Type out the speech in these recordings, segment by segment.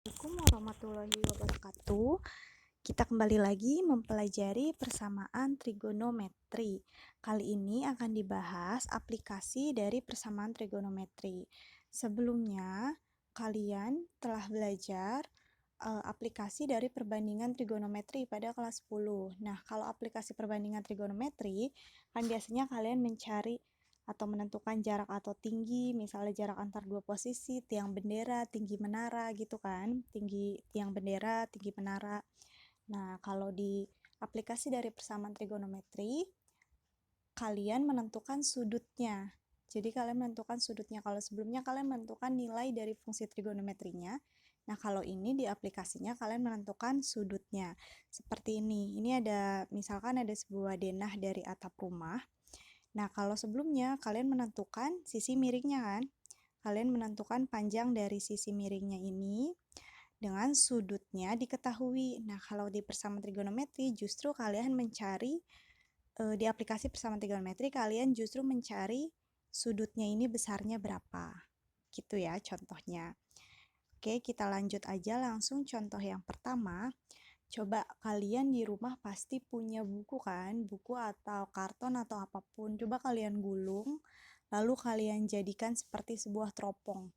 Assalamualaikum warahmatullahi wabarakatuh. Kita kembali lagi mempelajari persamaan trigonometri. Kali ini akan dibahas aplikasi dari persamaan trigonometri. Sebelumnya, kalian telah belajar aplikasi dari perbandingan trigonometri pada kelas 10. Nah, kalau aplikasi perbandingan trigonometri, kan biasanya kalian mencari atau menentukan jarak atau tinggi, misalnya jarak antar dua posisi, tiang bendera, tinggi menara gitu kan, tinggi tiang bendera, tinggi menara. Nah, kalau di aplikasi dari persamaan trigonometri, kalian menentukan sudutnya. Jadi kalian menentukan sudutnya. Kalau sebelumnya kalian menentukan nilai dari fungsi trigonometrinya. Nah, kalau ini di aplikasinya kalian menentukan sudutnya. Seperti ini. Ini ada, misalkan ada sebuah denah dari atap rumah. Nah, kalau sebelumnya kalian menentukan sisi miringnya kan? Kalian menentukan panjang dari sisi miringnya ini dengan sudutnya diketahui. Nah, kalau di persamaan trigonometri justru kalian mencari di aplikasi persamaan trigonometri kalian justru mencari sudutnya ini besarnya berapa. Gitu ya contohnya. Oke, kita lanjut aja langsung contoh yang pertama. Coba kalian di rumah pasti punya buku kan, buku atau karton atau apapun. Coba kalian gulung, lalu kalian jadikan seperti sebuah teropong.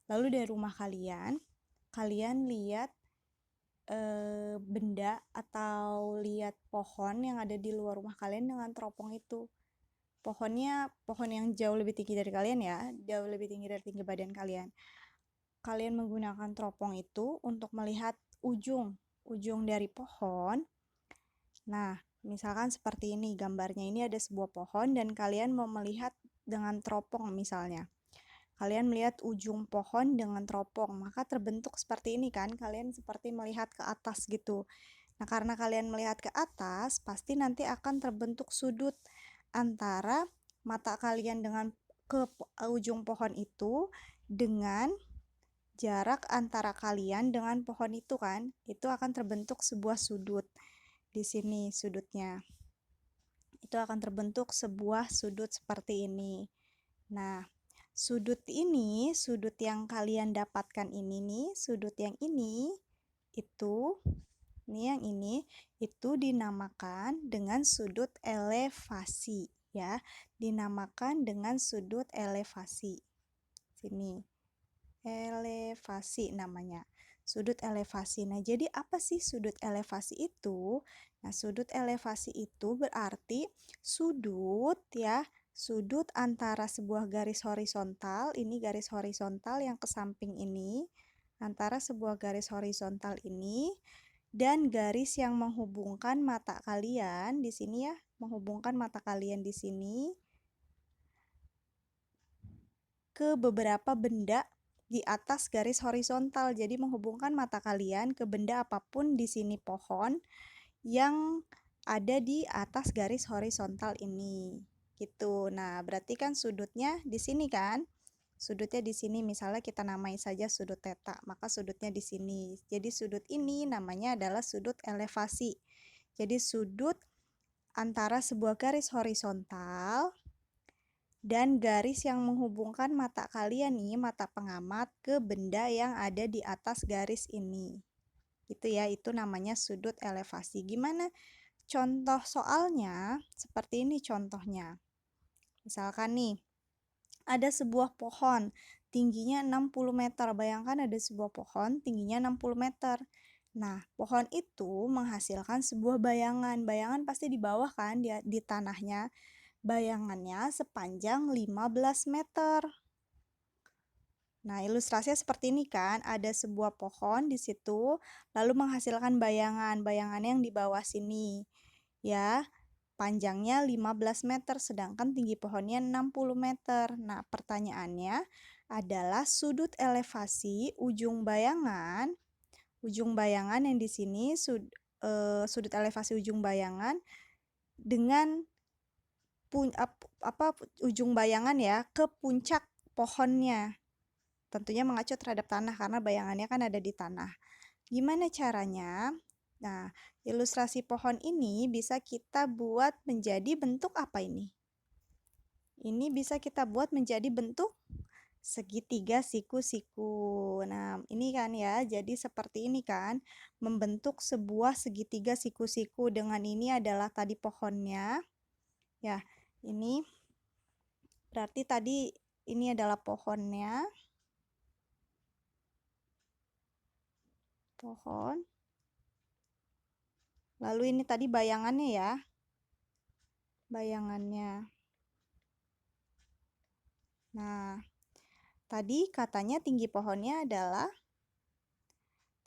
Lalu dari rumah kalian, kalian lihat benda atau lihat pohon yang ada di luar rumah kalian dengan teropong itu. Pohonnya pohon yang jauh lebih tinggi dari kalian ya, jauh lebih tinggi dari tinggi badan kalian. Kalian menggunakan teropong itu untuk melihat ujung dari pohon. Nah, misalkan seperti ini gambarnya, ini ada sebuah pohon dan kalian mau melihat dengan teropong misalnya. Kalian melihat ujung pohon dengan teropong, maka terbentuk seperti ini kan, kalian seperti melihat ke atas gitu. Nah, karena kalian melihat ke atas, pasti nanti akan terbentuk sudut antara mata kalian dengan ke ujung pohon itu dengan jarak antara kalian dengan pohon itu kan, itu akan terbentuk sebuah sudut. Di sini sudutnya. Itu akan terbentuk sebuah sudut seperti ini. Nah, sudut ini, sudut yang kalian dapatkan ini nih, sudut yang ini, itu, yang ini, itu dinamakan dengan sudut elevasi, ya. Dinamakan dengan sudut elevasi. Sini, elevasi namanya. Sudut elevasi. Nah, jadi apa sih sudut elevasi itu? Nah, sudut elevasi itu berarti sudut ya, sudut antara sebuah garis horizontal, ini garis horizontal yang ke samping ini, antara sebuah garis horizontal ini dan garis yang menghubungkan mata kalian di sini ya, menghubungkan mata kalian di sini ke beberapa benda di atas garis horizontal. Jadi menghubungkan mata kalian ke benda apapun di sini pohon yang ada di atas garis horizontal ini. Gitu. Nah, berarti kan sudutnya di sini kan? Sudutnya di sini, misalnya kita namai saja sudut theta, maka sudutnya di sini. Jadi sudut ini namanya adalah sudut elevasi. Jadi sudut antara sebuah garis horizontal dan garis yang menghubungkan mata kalian nih, mata pengamat ke benda yang ada di atas garis ini. Gitu ya, itu namanya sudut elevasi. Gimana contoh soalnya? Seperti ini contohnya. Misalkan nih, ada sebuah pohon tingginya 60 meter. Bayangkan ada sebuah pohon tingginya 60 meter. Nah, pohon itu menghasilkan sebuah bayangan. Bayangan pasti di bawah kan, di tanahnya. Bayangannya sepanjang 15 meter. Nah, ilustrasinya seperti ini kan, ada sebuah pohon di situ, lalu menghasilkan bayangan, bayangannya yang di bawah sini. Ya, panjangnya 15 meter, sedangkan tinggi pohonnya 60 meter. Nah, pertanyaannya adalah sudut elevasi ujung bayangan yang di sini, sudut elevasi ujung bayangan dengan ujung bayangan ya ke puncak pohonnya. Tentunya mengacu terhadap tanah karena bayangannya kan ada di tanah. Gimana caranya? Nah, ilustrasi pohon ini bisa kita buat menjadi bentuk apa ini? Ini bisa kita buat menjadi bentuk segitiga siku-siku. Nah, ini kan ya, jadi seperti ini kan, membentuk sebuah segitiga siku-siku. Dengan ini adalah tadi pohonnya. Ya, ini berarti tadi ini adalah pohonnya. Pohon. Lalu ini tadi bayangannya ya. Bayangannya. Nah, tadi katanya tinggi pohonnya adalah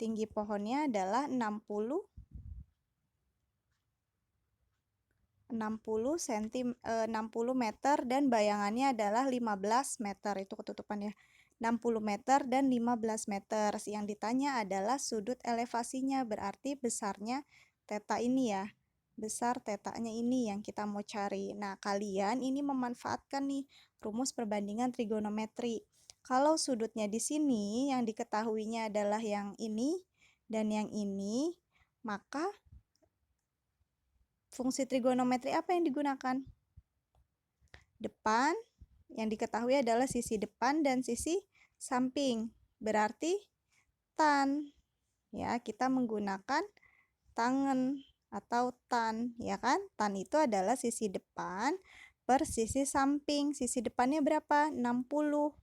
60 meter dan bayangannya adalah 15 meter. Itu ketutupan ya. 60 meter dan 15 meter. Yang ditanya adalah sudut elevasinya, berarti besarnya theta ini ya. Besar tetanya ini yang kita mau cari. Nah, kalian ini memanfaatkan nih rumus perbandingan trigonometri. Kalau sudutnya di sini yang diketahuinya adalah yang ini dan yang ini, maka fungsi trigonometri apa yang digunakan? Depan, yang diketahui adalah sisi depan dan sisi samping. Berarti tan. Ya, kita menggunakan tangen atau tan, ya kan? Tan itu adalah sisi depan per sisi samping. Sisi depannya berapa? 60.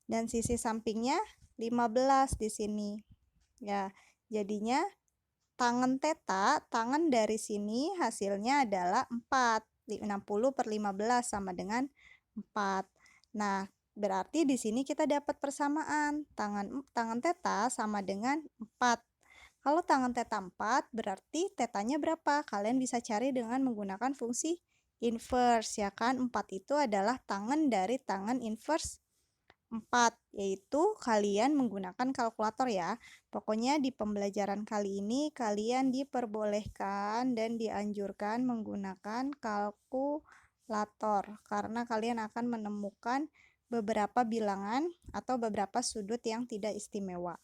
Dan sisi sampingnya 15 di sini. Ya, jadinya tangen theta, tangen dari sini hasilnya adalah 4. 60 per 15 sama dengan 4. Nah, berarti di sini kita dapat persamaan. Tangen theta sama dengan 4. Kalau tangen theta 4, berarti tetanya berapa? Kalian bisa cari dengan menggunakan fungsi inverse, ya kan? 4 itu adalah tangen dari tangen inverse 4, yaitu kalian menggunakan kalkulator ya. Pokoknya di pembelajaran kali ini kalian diperbolehkan dan dianjurkan menggunakan kalkulator karena kalian akan menemukan beberapa bilangan atau beberapa sudut yang tidak istimewa.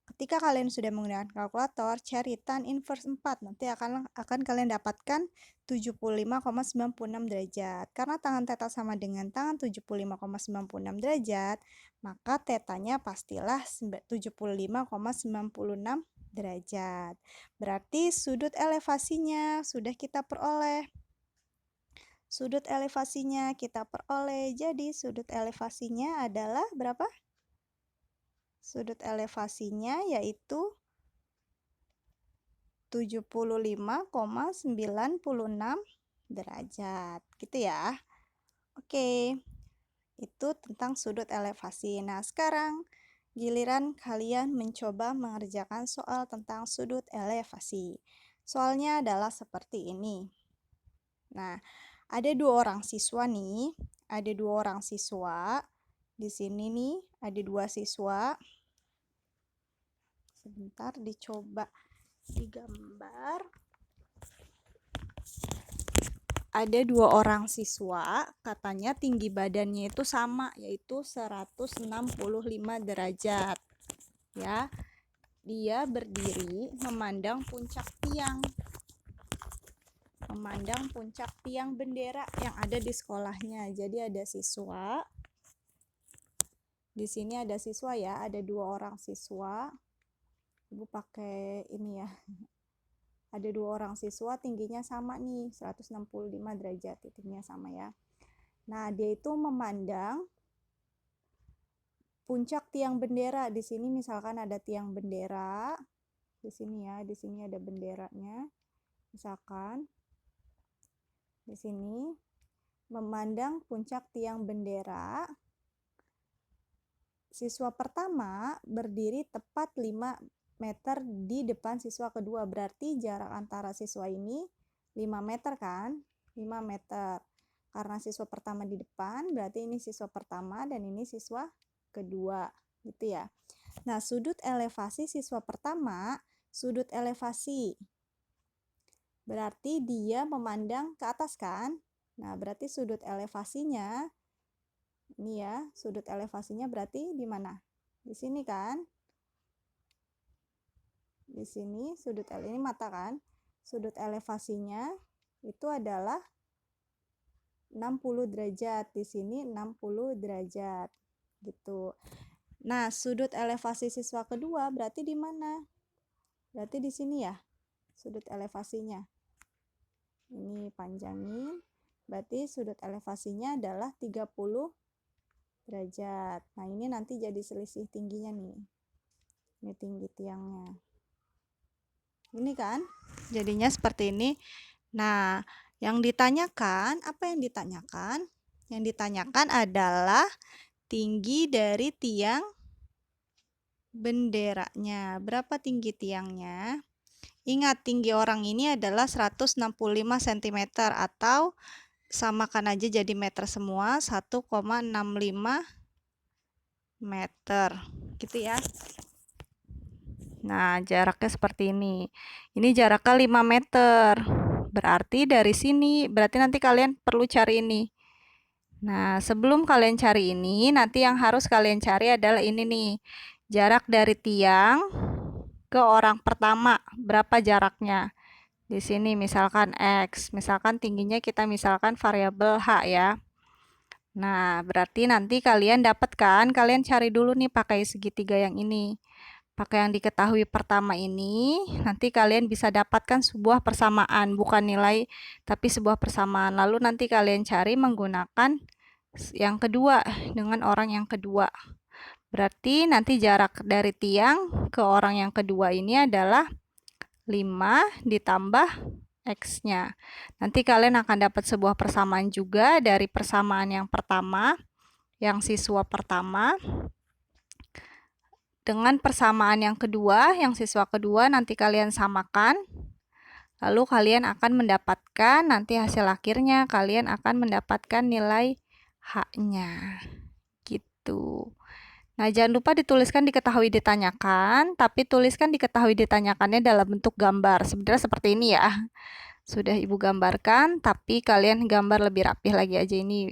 Ketika kalian sudah menggunakan kalkulator, cari tan inverse 4. Nanti akan kalian dapatkan 75,96 derajat. Karena tangan theta sama dengan tangan 75,96 derajat, maka tetanya pastilah 75,96 derajat. Berarti sudut elevasinya sudah kita peroleh. Sudut elevasinya kita peroleh. Jadi sudut elevasinya adalah berapa? Sudut elevasinya yaitu 75,96 derajat. Gitu ya. Oke. Itu tentang sudut elevasi. Nah, sekarang giliran kalian mencoba mengerjakan soal tentang sudut elevasi. Soalnya adalah seperti ini. Nah, ada 2 orang siswa nih. Ada 2 orang siswa. Di sini nih ada 2 siswa. Sebentar dicoba digambar. Ada 2 orang siswa, katanya tinggi badannya itu sama, yaitu 165 derajat. Ya. Dia berdiri memandang puncak tiang. Memandang puncak tiang bendera yang ada di sekolahnya. Jadi ada siswa. Di sini ada siswa ya, ada 2 orang siswa. Ibu pakai ini ya. Ada 2 orang siswa tingginya sama nih, 165 derajat, titiknya sama ya. Nah, dia itu memandang puncak tiang bendera. Di sini misalkan ada tiang bendera. Di sini ya, di sini ada benderanya. Misalkan di sini memandang puncak tiang bendera. Siswa pertama berdiri tepat 5 meter di depan siswa kedua, berarti jarak antara siswa ini 5 meter kan? 5 meter. Karena siswa pertama di depan, berarti ini siswa pertama dan ini siswa kedua, gitu ya. Nah, sudut elevasi siswa pertama, sudut elevasi. Berarti dia memandang ke atas kan? Nah, berarti sudut elevasinya, ini ya, sudut elevasinya berarti di mana? Di sini kan? Di sini sudut ini mata kan, sudut elevasinya itu adalah 60 derajat. Di sini 60 derajat. gitu. Nah, sudut elevasi siswa kedua berarti di mana? Berarti di sini ya, sudut elevasinya. Ini panjangin, berarti sudut elevasinya adalah 30 derajat. Nah, ini nanti jadi selisih tingginya nih. Ini tinggi tiangnya. Ini kan, jadinya seperti ini. Nah, yang ditanyakan, apa yang ditanyakan? Yang ditanyakan adalah tinggi dari tiang benderanya. Berapa tinggi tiangnya? Ingat, tinggi orang ini adalah 165 cm atau samakan aja jadi meter semua, 1,65 meter. Gitu ya. Nah, jaraknya seperti ini. Ini jaraknya 5 meter. Berarti dari sini, berarti nanti kalian perlu cari ini. Nah, sebelum kalian cari ini, nanti yang harus kalian cari adalah ini nih. Jarak dari tiang ke orang pertama. Berapa jaraknya? Di sini misalkan X. Misalkan tingginya kita misalkan variabel H ya. Nah, berarti nanti kalian dapatkan, kalian cari dulu nih pakai segitiga yang ini. Pakai yang diketahui pertama ini, nanti kalian bisa dapatkan sebuah persamaan, bukan nilai, tapi sebuah persamaan. Lalu nanti kalian cari menggunakan yang kedua, dengan orang yang kedua. Berarti nanti jarak dari tiang ke orang yang kedua ini adalah 5 ditambah X-nya. Nanti kalian akan dapat sebuah persamaan juga dari persamaan yang pertama, yang siswa pertama, dengan persamaan yang kedua, yang siswa kedua, nanti kalian samakan. Lalu kalian akan mendapatkan, nanti hasil akhirnya kalian akan mendapatkan nilai H-nya. Gitu. Nah, jangan lupa dituliskan diketahui ditanyakan, tapi tuliskan diketahui ditanyakannya dalam bentuk gambar. Sebenarnya seperti ini ya. Sudah Ibu gambarkan, tapi kalian gambar lebih rapih lagi aja, ini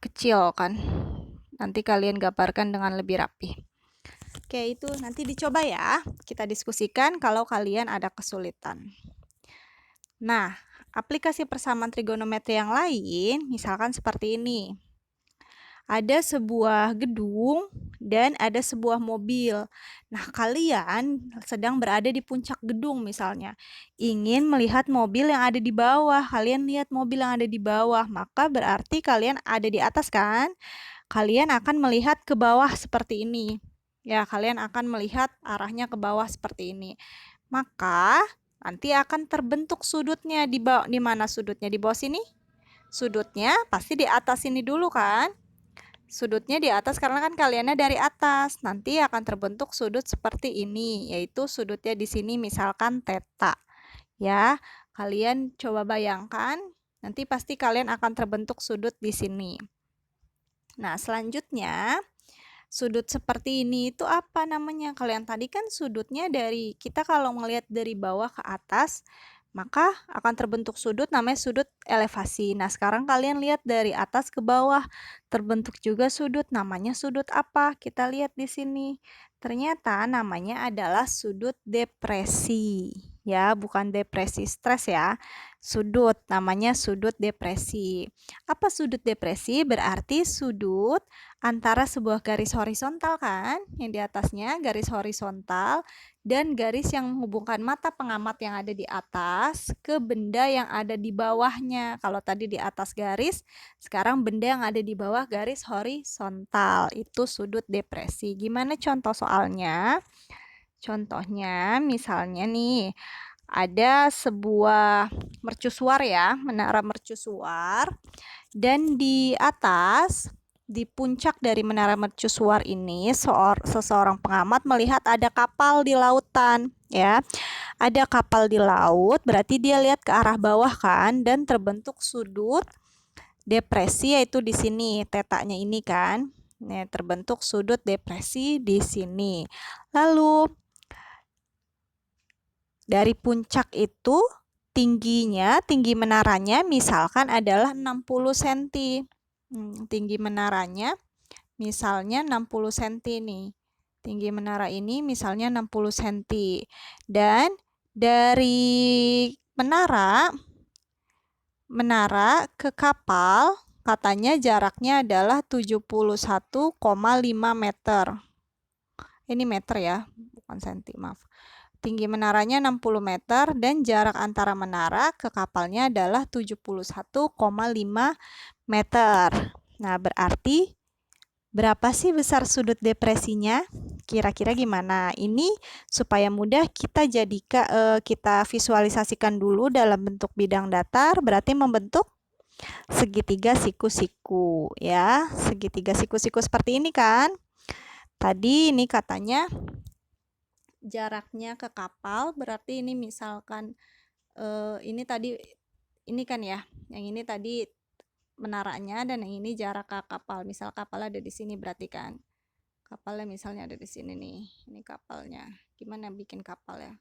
kecil kan. Nanti kalian gambarkan dengan lebih rapi. Oke, itu nanti dicoba ya. Kita diskusikan kalau kalian ada kesulitan. Nah, aplikasi persamaan trigonometri yang lain, misalkan seperti ini. Ada sebuah gedung dan ada sebuah mobil. Nah, kalian sedang berada di puncak gedung misalnya. Ingin melihat mobil yang ada di bawah. Kalian lihat mobil yang ada di bawah, maka berarti kalian ada di atas kan? Kalian akan melihat ke bawah seperti ini. Ya, kalian akan melihat arahnya ke bawah seperti ini. Maka nanti akan terbentuk sudutnya di bawah. Di mana sudutnya? Di bawah sini? Sudutnya pasti di atas sini dulu kan? Sudutnya di atas karena kan kaliannya dari atas. Nanti akan terbentuk sudut seperti ini, yaitu sudutnya di sini misalkan theta. Ya, kalian coba bayangkan, nanti pasti kalian akan terbentuk sudut di sini. Nah, selanjutnya sudut seperti ini itu apa namanya? Kalian tadi kan sudutnya dari, kita kalau melihat dari bawah ke atas, maka akan terbentuk sudut namanya sudut elevasi. Nah, sekarang kalian lihat dari atas ke bawah, terbentuk juga sudut, namanya sudut apa? Kita lihat di sini. Ternyata namanya adalah sudut depresi. Ya, bukan depresi stres ya. Sudut, namanya sudut depresi. Apa sudut depresi? Berarti sudut antara sebuah garis horizontal kan, yang di atasnya garis horizontal, dan garis yang menghubungkan mata pengamat yang ada di atas ke benda yang ada di bawahnya. Kalau tadi di atas garis, sekarang benda yang ada di bawah garis horizontal. Itu sudut depresi. Gimana contoh soalnya? Contohnya misalnya nih, ada sebuah mercusuar ya, menara mercusuar, dan di atas, di puncak dari menara mercusuar ini, seseorang pengamat melihat ada kapal di lautan, ya. Ada kapal di laut, berarti dia lihat ke arah bawah kan, dan terbentuk sudut depresi, yaitu di sini, tetanya ini kan. Nah, terbentuk sudut depresi di sini. Lalu, dari puncak itu, tinggi menaranya misalkan adalah 60 cm. Tinggi menaranya misalnya 60 cm nih. Tinggi menara ini misalnya 60 cm. Dan dari menara ke kapal katanya jaraknya adalah 71,5 meter. Ini meter ya, bukan senti, maaf. Tinggi menaranya 60 meter dan jarak antara menara ke kapalnya adalah 71,5 meter. Nah, berarti berapa sih besar sudut depresinya? Kira-kira gimana? Ini supaya mudah kita kita visualisasikan dulu dalam bentuk bidang datar, berarti membentuk segitiga siku-siku ya. Segitiga siku-siku seperti ini kan? Tadi ini katanya jaraknya ke kapal, berarti ini misalkan ini tadi ini kan ya, yang ini tadi menaranya dan yang ini jarak ke kapal. Misal kapal ada di sini berarti kan. Kapalnya misalnya ada di sini nih. Ini kapalnya. Gimana bikin kapal ya?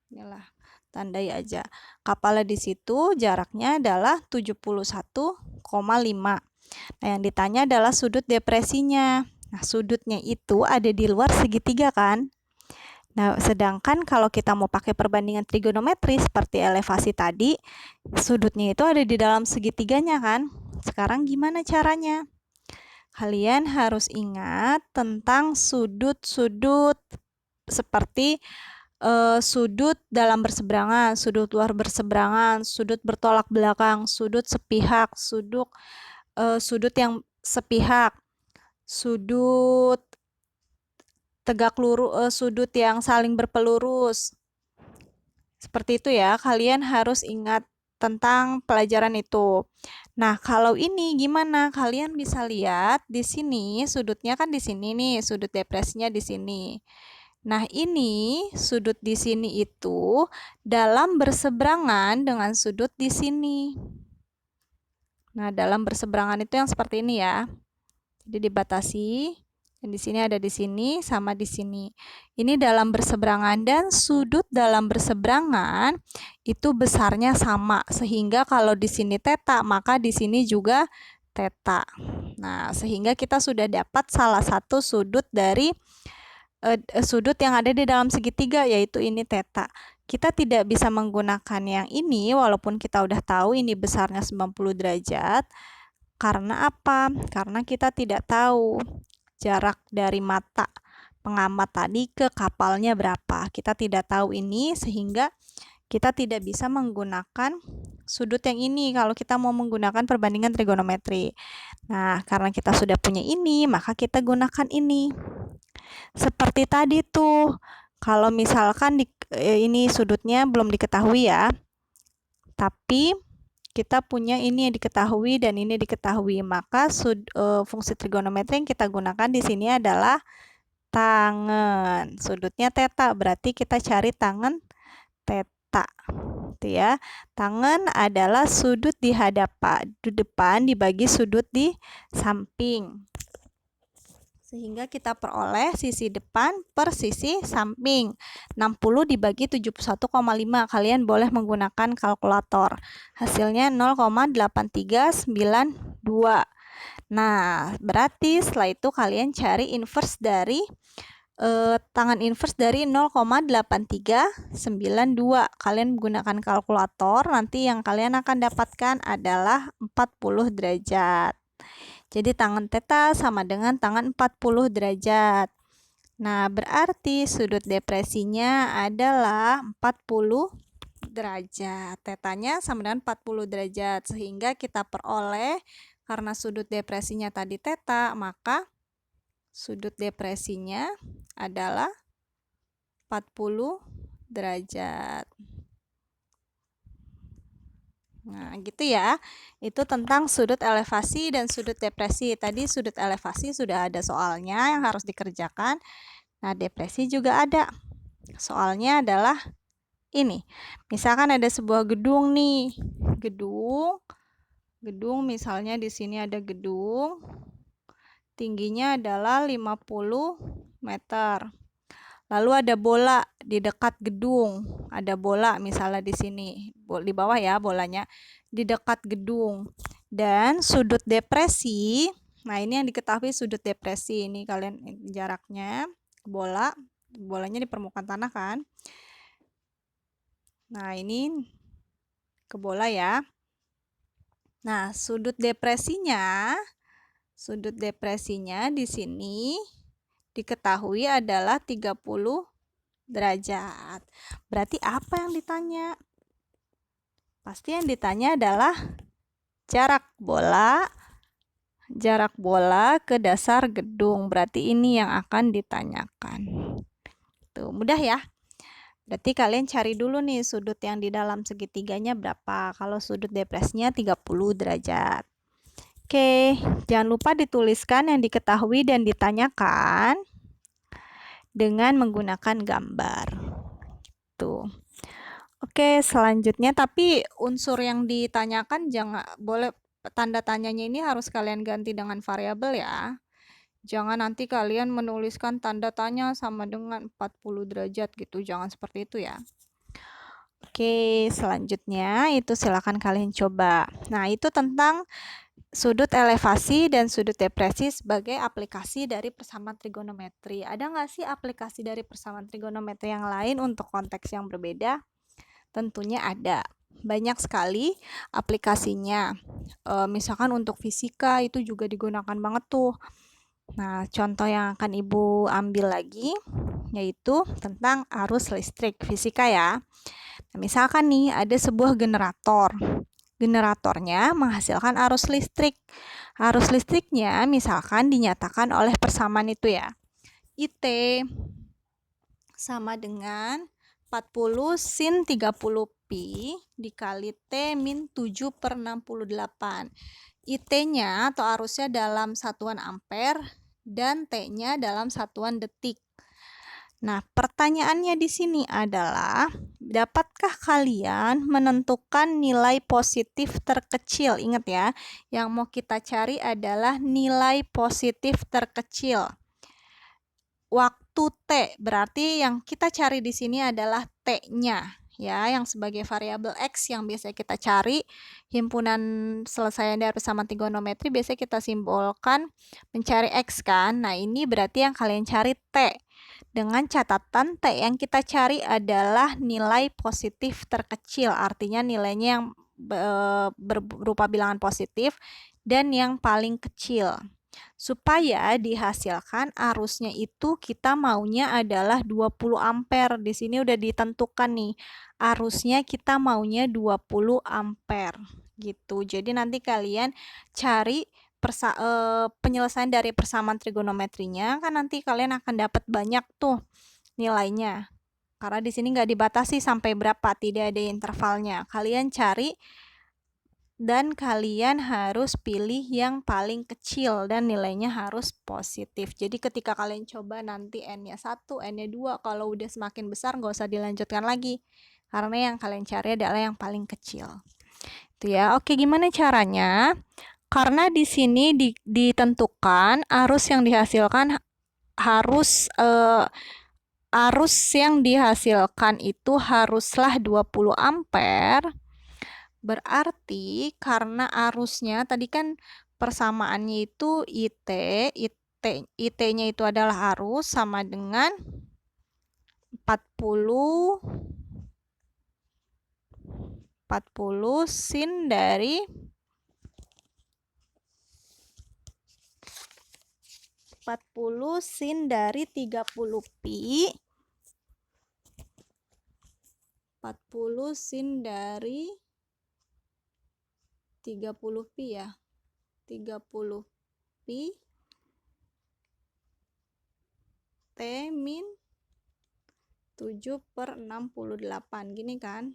Inilah, tandai aja. Kapalnya di situ jaraknya adalah 71,5. Nah, yang ditanya adalah sudut depresinya. Nah, sudutnya itu ada di luar segitiga kan? Nah, sedangkan kalau kita mau pakai perbandingan trigonometri seperti elevasi tadi, sudutnya itu ada di dalam segitiganya kan? Sekarang gimana caranya? Kalian harus ingat tentang sudut-sudut seperti sudut dalam berseberangan, sudut luar berseberangan, sudut bertolak belakang, sudut sepihak, sudut yang sepihak, sudut tegak lurus, sudut yang saling berpelurus. Seperti itu ya, kalian harus ingat tentang pelajaran itu. Nah, kalau ini gimana? Kalian bisa lihat di sini, sudutnya kan di sini nih, sudut depresinya di sini. Nah, ini sudut di sini itu dalam berseberangan dengan sudut di sini. Nah, dalam berseberangan itu yang seperti ini ya. Jadi dibatasi. Dan di sini ada di sini sama di sini. Ini dalam berseberangan dan sudut dalam berseberangan itu besarnya sama. Sehingga kalau di sini theta, maka di sini juga theta. Nah, sehingga kita sudah dapat salah satu sudut dari sudut yang ada di dalam segitiga, yaitu ini theta. Kita tidak bisa menggunakan yang ini walaupun kita udah tahu ini besarnya 90 derajat. Karena apa? Karena kita tidak tahu jarak dari mata pengamat tadi ke kapalnya berapa. Kita tidak tahu ini sehingga kita tidak bisa menggunakan sudut yang ini kalau kita mau menggunakan perbandingan trigonometri. Nah, karena kita sudah punya ini, maka kita gunakan ini. Seperti tadi tuh, kalau misalkan ini sudutnya belum diketahui ya, tapi kita punya ini yang diketahui dan ini diketahui, maka fungsi trigonometri yang kita gunakan di sini adalah tangen. Sudutnya theta, berarti kita cari tangen theta. Itu ya. Tangen adalah sudut di depan dibagi sudut di samping. Sehingga kita peroleh sisi depan per sisi samping. 60 dibagi 71,5. Kalian boleh menggunakan kalkulator. Hasilnya 0,8392. Nah, berarti setelah itu kalian cari inverse dari tangan inverse dari 0,8392. Kalian menggunakan kalkulator, nanti yang kalian akan dapatkan adalah 40 derajat. Jadi tangan theta sama dengan tangan 40 derajat. Nah, berarti sudut depresinya adalah 40 derajat. Tetanya sama dengan 40 derajat. Sehingga kita peroleh, karena sudut depresinya tadi theta, maka sudut depresinya adalah 40 derajat. Nah, gitu ya. Itu tentang sudut elevasi dan sudut depresi. Tadi sudut elevasi sudah ada soalnya yang harus dikerjakan. Nah, depresi juga ada. Soalnya adalah ini. Misalkan ada sebuah gedung nih. Gedung misalnya di sini ada gedung. Tingginya adalah 50 meter. Lalu ada bola di dekat gedung. Ada bola misalnya di sini. Di bawah ya bolanya. Di dekat gedung. Dan sudut depresi. Nah, ini yang diketahui sudut depresi. Ini kalian jaraknya bola. Bolanya di permukaan tanah kan. Nah, ini ke bola ya. Nah, sudut depresinya di sini diketahui adalah 30 derajat. Berarti apa yang ditanya? Pasti yang ditanya adalah jarak bola ke dasar gedung. Berarti ini yang akan ditanyakan. Tuh, mudah ya. Berarti kalian cari dulu nih sudut yang di dalam segitiganya berapa. Kalau sudut depresinya 30 derajat. Oke, jangan lupa dituliskan yang diketahui dan ditanyakan dengan menggunakan gambar. Tuh. Oke, selanjutnya tapi unsur yang ditanyakan jangan boleh tanda tanyanya ini harus kalian ganti dengan variabel ya. Jangan nanti kalian menuliskan tanda tanya sama dengan 40 derajat gitu, jangan seperti itu ya. Oke, selanjutnya itu silakan kalian coba. Nah, itu tentang sudut elevasi dan sudut depresi sebagai aplikasi dari persamaan trigonometri. Ada nggak sih aplikasi dari persamaan trigonometri yang lain untuk konteks yang berbeda? Tentunya ada. Banyak sekali aplikasinya. Misalkan untuk fisika itu juga digunakan banget tuh. Nah, contoh yang akan Ibu ambil lagi yaitu tentang arus listrik fisika ya. Nah, misalkan nih ada sebuah generator. Generatornya menghasilkan arus listrik. Arus listriknya misalkan dinyatakan oleh persamaan itu ya. IT sama dengan 40 sin 30 pi dikali T min 7 per 68. IT-nya atau arusnya dalam satuan ampere dan T-nya dalam satuan detik. Nah, pertanyaannya di sini adalah, dapatkah kalian menentukan nilai positif terkecil? Ingat ya, yang mau kita cari adalah nilai positif terkecil. Waktu T, berarti yang kita cari di sini adalah T-nya. Ya, yang sebagai variabel X yang biasa kita cari, himpunan selesaian dari persamaan trigonometri biasanya kita simbolkan mencari X kan. Nah, ini berarti yang kalian cari T. Dengan catatan T yang kita cari adalah nilai positif terkecil, artinya nilainya yang berupa bilangan positif dan yang paling kecil. Supaya dihasilkan arusnya itu kita maunya adalah 20 ampere. Di sini udah ditentukan nih. Arusnya kita maunya 20 ampere gitu. Jadi nanti kalian cari penyelesaian dari persamaan trigonometrinya, kan nanti kalian akan dapat banyak tuh nilainya. Karena di sini nggak dibatasi sampai berapa, tidak ada intervalnya. Kalian cari dan kalian harus pilih yang paling kecil dan nilainya harus positif. Jadi ketika kalian coba nanti N-nya 1, N-nya 2, kalau udah semakin besar nggak usah dilanjutkan lagi. Karena yang kalian cari adalah yang paling kecil. Itu ya. Oke, gimana caranya? Karena di sini ditentukan arus yang dihasilkan arus yang dihasilkan itu haruslah 20 ampere. Berarti karena arusnya tadi kan persamaannya itu IT-nya itu adalah arus sama dengan 40 sin dari 40 sin dari 30 pi 40 sin dari 30 pi ya. 30 pi T min 7 per 68. Gini kan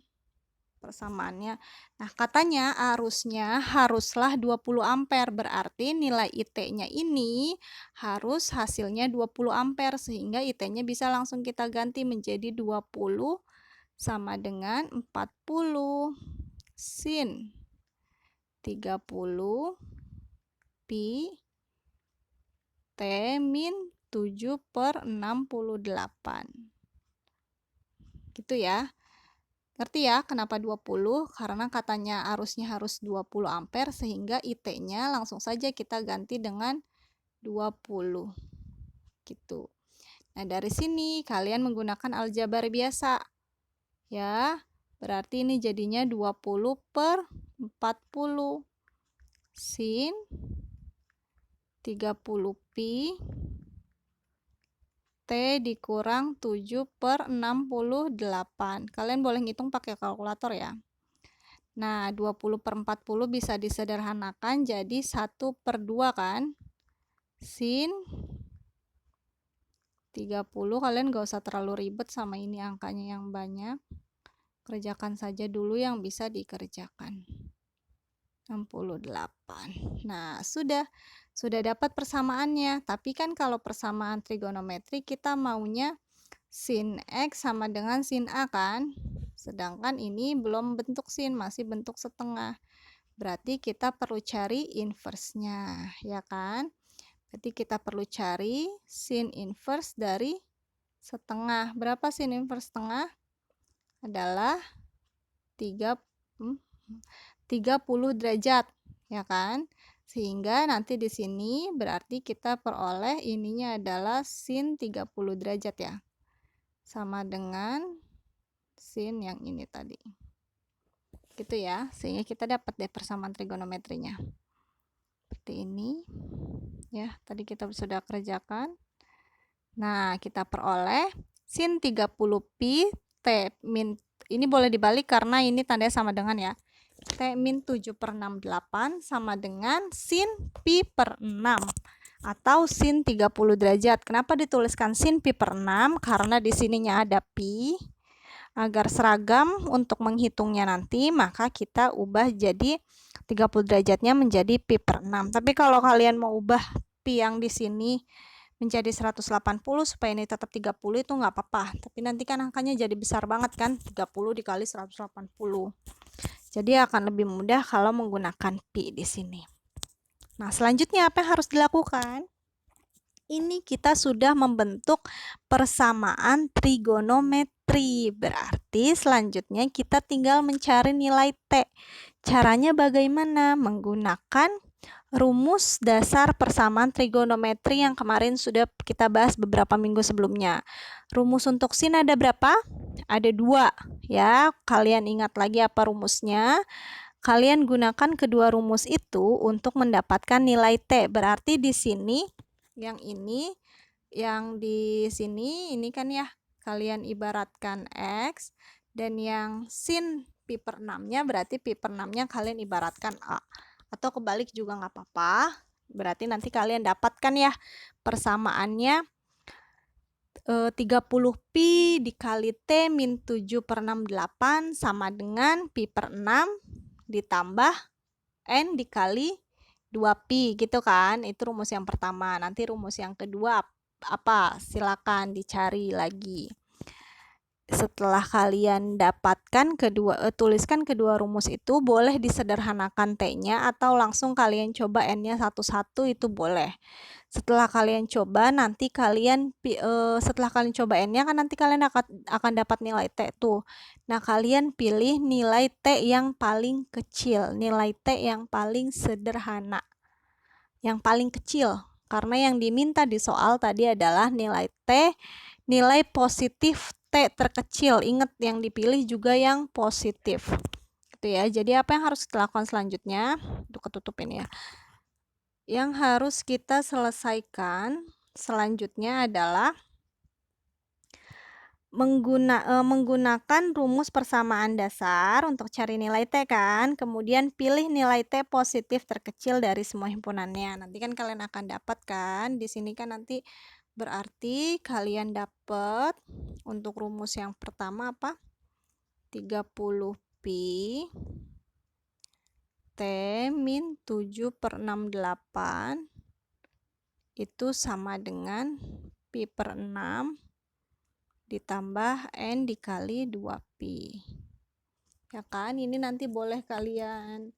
persamaannya. Nah, katanya arusnya haruslah 20 ampere. Berarti nilai IT-nya ini harus hasilnya 20 ampere. Sehingga IT-nya bisa langsung kita ganti menjadi 20 sama dengan 40 sin 30 pi T min 7 per 68. Gitu ya. Ngerti ya kenapa 20? Karena katanya arusnya harus 20 ampere sehingga IT-nya langsung saja kita ganti dengan 20. Gitu. Nah, dari sini kalian menggunakan aljabar biasa. Ya, berarti ini jadinya 20 per 40. sin 30pi T dikurang 7/68. Kalian boleh ngitung pakai kalkulator ya. Nah, 20/40 bisa disederhanakan jadi 1/2 kan. Sin 30, kalian gak usah terlalu ribet sama ini angkanya yang banyak. Kerjakan saja dulu yang bisa dikerjakan. 68. Nah, sudah dapat persamaannya. Tapi kan kalau persamaan trigonometri kita maunya sin X sama dengan sin A kan? Sedangkan ini belum bentuk sin, masih bentuk setengah. Berarti kita perlu cari inverse-nya, ya kan? Berarti kita perlu cari sin inverse dari setengah. Berapa sin inverse setengah? Adalah 30 derajat, ya kan? Sehingga nanti di sini berarti kita peroleh ininya adalah sin 30 derajat ya. Sama dengan sin yang ini tadi. Gitu ya, sehingga kita dapat deh persamaan trigonometrinya. Seperti ini. Ya, tadi kita sudah kerjakan. Nah, kita peroleh sin 30pi T min, ini boleh dibalik karena ini tandanya sama dengan ya. T min 7/68 sama dengan sin pi per 6 atau sin 30 derajat. Kenapa dituliskan sin pi per 6? Karena di sininya ada pi. Agar seragam untuk menghitungnya nanti, maka kita ubah jadi 30 derajatnya menjadi pi per 6. Tapi kalau kalian mau ubah pi yang di sini menjadi 180 supaya ini tetap 30 itu nggak apa-apa. Tapi nanti kan angkanya jadi besar banget kan, 30 dikali 180. Jadi akan lebih mudah kalau menggunakan pi di sini. Nah, selanjutnya apa yang harus dilakukan? Ini kita sudah membentuk persamaan trigonometri. Berarti selanjutnya kita tinggal mencari nilai T. Caranya bagaimana? Menggunakan rumus dasar persamaan trigonometri yang kemarin sudah kita bahas beberapa minggu sebelumnya. Rumus untuk sin ada berapa? Ada 2 ya. Kalian ingat lagi apa rumusnya? Kalian gunakan kedua rumus itu untuk mendapatkan nilai T. Berarti di sini yang ini, yang di sini ini kan ya, kalian ibaratkan X, dan yang sin pi per 6-nya berarti pi per 6-nya kalian ibaratkan A. Atau kebalik juga nggak apa-apa. Berarti nanti kalian dapatkan ya persamaannya 30pi dikali T min 7/68 sama dengan pi per 6 ditambah N dikali 2pi gitu kan. Itu rumus yang pertama. Nanti rumus yang kedua apa? Silakan dicari lagi. Setelah kalian dapatkan tuliskan kedua rumus itu, boleh disederhanakan T-nya atau langsung kalian coba N-nya satu-satu itu boleh. Setelah kalian coba nanti kalian setelah kalian coba N-nya kan nanti kalian akan dapat nilai T tuh. Nah, kalian pilih nilai T yang paling kecil, nilai T yang paling sederhana, yang paling kecil. Karena yang diminta di soal tadi adalah nilai T, nilai positif T terkecil. Ingat yang dipilih juga yang positif. Gitu ya. Jadi apa yang harus kita lakukan selanjutnya? Ketutupin ya. Yang harus kita selesaikan selanjutnya adalah menggunakan rumus persamaan dasar untuk cari nilai T kan. Kemudian pilih nilai T positif terkecil dari semua himpunannya. Nanti kan kalian akan dapat kan. Di sini kan nanti berarti kalian dapat untuk rumus yang pertama apa? 30pi T min 7/68 itu sama dengan pi per 6 ditambah N dikali 2pi. Ya kan? Ini nanti boleh kalian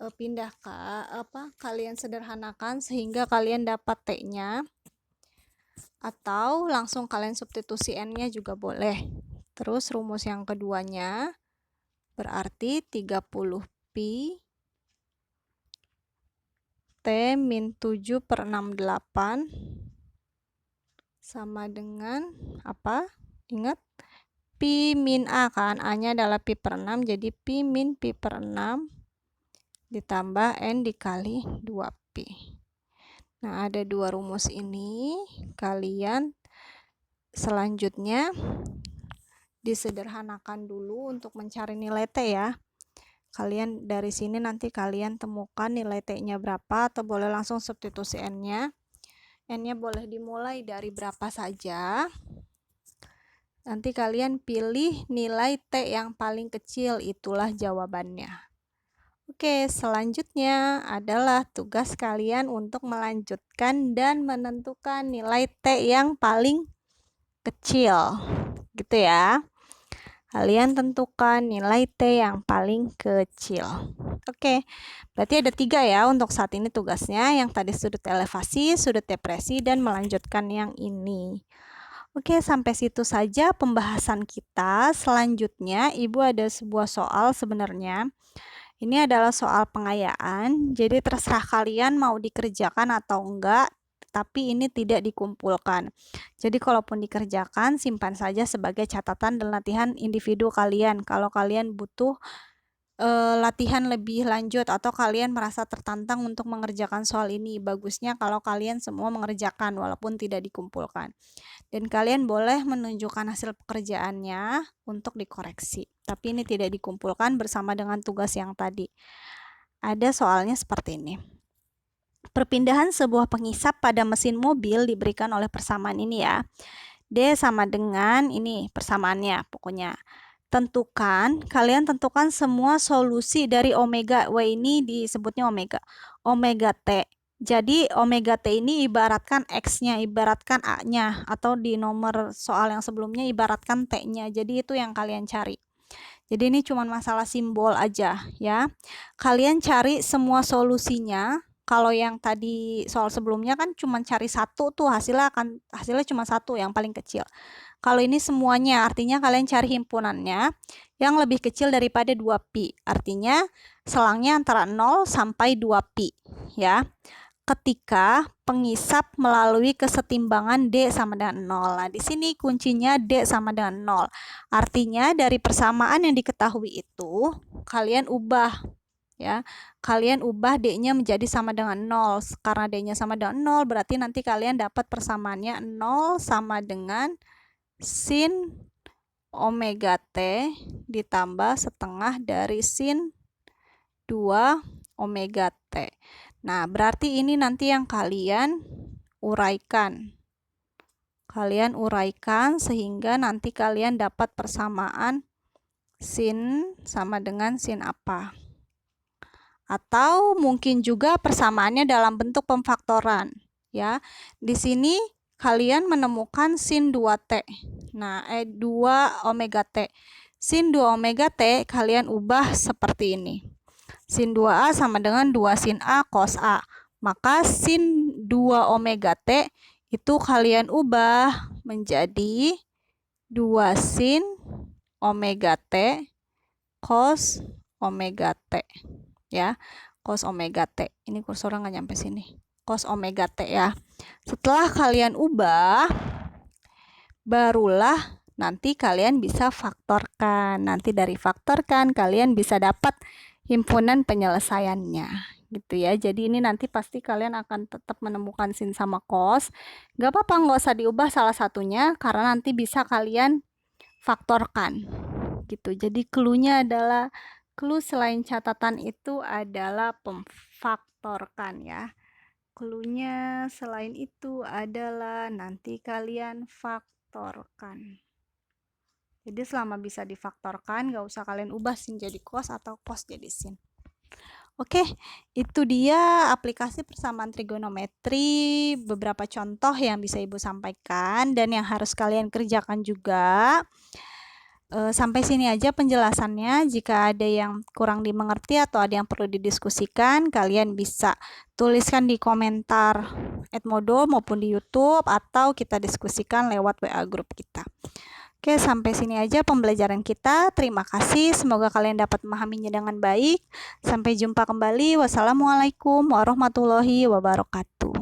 pindah ke kalian sederhanakan sehingga kalian dapat T-nya. Atau langsung kalian substitusi N-nya juga boleh. Terus rumus yang keduanya berarti 30pi T min 7/68 sama dengan apa? Ingat? Pi min A kan, A-nya adalah pi per 6, jadi pi min pi per 6 ditambah N dikali 2P. Nah, ada dua rumus ini. Kalian selanjutnya disederhanakan dulu untuk mencari nilai T ya. Kalian dari sini nanti kalian temukan nilai T-nya berapa, atau boleh langsung substitusi N-nya. N-nya boleh dimulai dari berapa saja. Nanti kalian pilih nilai T yang paling kecil, itulah jawabannya. Oke, selanjutnya adalah tugas kalian untuk melanjutkan dan menentukan nilai T yang paling kecil. Gitu ya. Kalian tentukan nilai T yang paling kecil. Oke, berarti ada 3 ya untuk saat ini tugasnya. Yang tadi sudut elevasi, sudut depresi, dan melanjutkan yang ini. Oke, sampai situ saja pembahasan kita. Selanjutnya, Ibu ada sebuah soal sebenarnya. Ini adalah soal pengayaan, jadi terserah kalian mau dikerjakan atau enggak, tapi ini tidak dikumpulkan. Jadi kalaupun dikerjakan, simpan saja sebagai catatan dan latihan individu kalian. Kalau kalian butuh latihan lebih lanjut atau kalian merasa tertantang untuk mengerjakan soal ini, bagusnya kalau kalian semua mengerjakan walaupun tidak dikumpulkan. Dan kalian boleh menunjukkan hasil pekerjaannya untuk dikoreksi. Tapi ini tidak dikumpulkan bersama dengan tugas yang tadi. Ada soalnya seperti ini. Perpindahan sebuah pengisap pada mesin mobil diberikan oleh persamaan ini ya. D sama dengan ini persamaannya pokoknya. Kalian tentukan semua solusi dari omega. Ini disebutnya omega. Omega T. Jadi omega T ini ibaratkan X-nya, ibaratkan A-nya, atau di nomor soal yang sebelumnya ibaratkan T-nya. Jadi itu yang kalian cari. Jadi ini cuma masalah simbol aja ya. Kalian cari semua solusinya. Kalau yang tadi soal sebelumnya kan cuma cari satu tuh, hasilnya cuma satu yang paling kecil. Kalau ini semuanya, artinya kalian cari himpunannya yang lebih kecil daripada 2pi. Artinya selangnya antara 0 sampai 2pi ya. Ketika pengisap melalui kesetimbangan D sama dengan 0. Nah, di sini kuncinya D sama dengan 0. Artinya dari persamaan yang diketahui itu kalian ubah ya. Kalian ubah D-nya menjadi sama dengan 0. Karena D-nya sama dengan 0, berarti nanti kalian dapat persamaannya 0 sama dengan sin omega T ditambah setengah dari sin 2 omega T. Nah, berarti ini nanti yang kalian uraikan. Kalian uraikan sehingga nanti kalian dapat persamaan sin sama dengan sin apa. Atau mungkin juga persamaannya dalam bentuk pemfaktoran ya. Di sini kalian menemukan sin 2T. Nah, 2 omega T. Sin 2 omega T kalian ubah seperti ini. Sin 2A sama dengan 2 sin A cos A. Maka sin 2 omega T itu kalian ubah menjadi 2 sin omega T cos omega T. Ya, cos omega T. Ini kursornya nggak nyampe sini. Cos omega T ya. Setelah kalian ubah, barulah nanti kalian bisa faktorkan. Nanti dari faktorkan kalian bisa dapat himpunan penyelesaiannya. Gitu ya. Jadi ini nanti pasti kalian akan tetap menemukan sin sama cos. Nggak apa-apa, nggak usah diubah salah satunya karena nanti bisa kalian faktorkan. Gitu. Jadi clue-nya adalah clue selain catatan itu adalah pemfaktorkan ya. Clue-nya selain itu adalah nanti kalian faktorkan. Jadi selama bisa difaktorkan, nggak usah kalian ubah sin jadi cos atau cos jadi sin. Oke, itu dia aplikasi persamaan trigonometri, beberapa contoh yang bisa Ibu sampaikan dan yang harus kalian kerjakan juga. Sampai sini aja penjelasannya. Jika ada yang kurang dimengerti atau ada yang perlu didiskusikan, kalian bisa tuliskan di komentar Edmodo maupun di YouTube atau kita diskusikan lewat WA grup kita. Oke, sampai sini aja pembelajaran kita. Terima kasih. Semoga kalian dapat memahaminya dengan baik. Sampai jumpa kembali. Wassalamualaikum warahmatullahi wabarakatuh.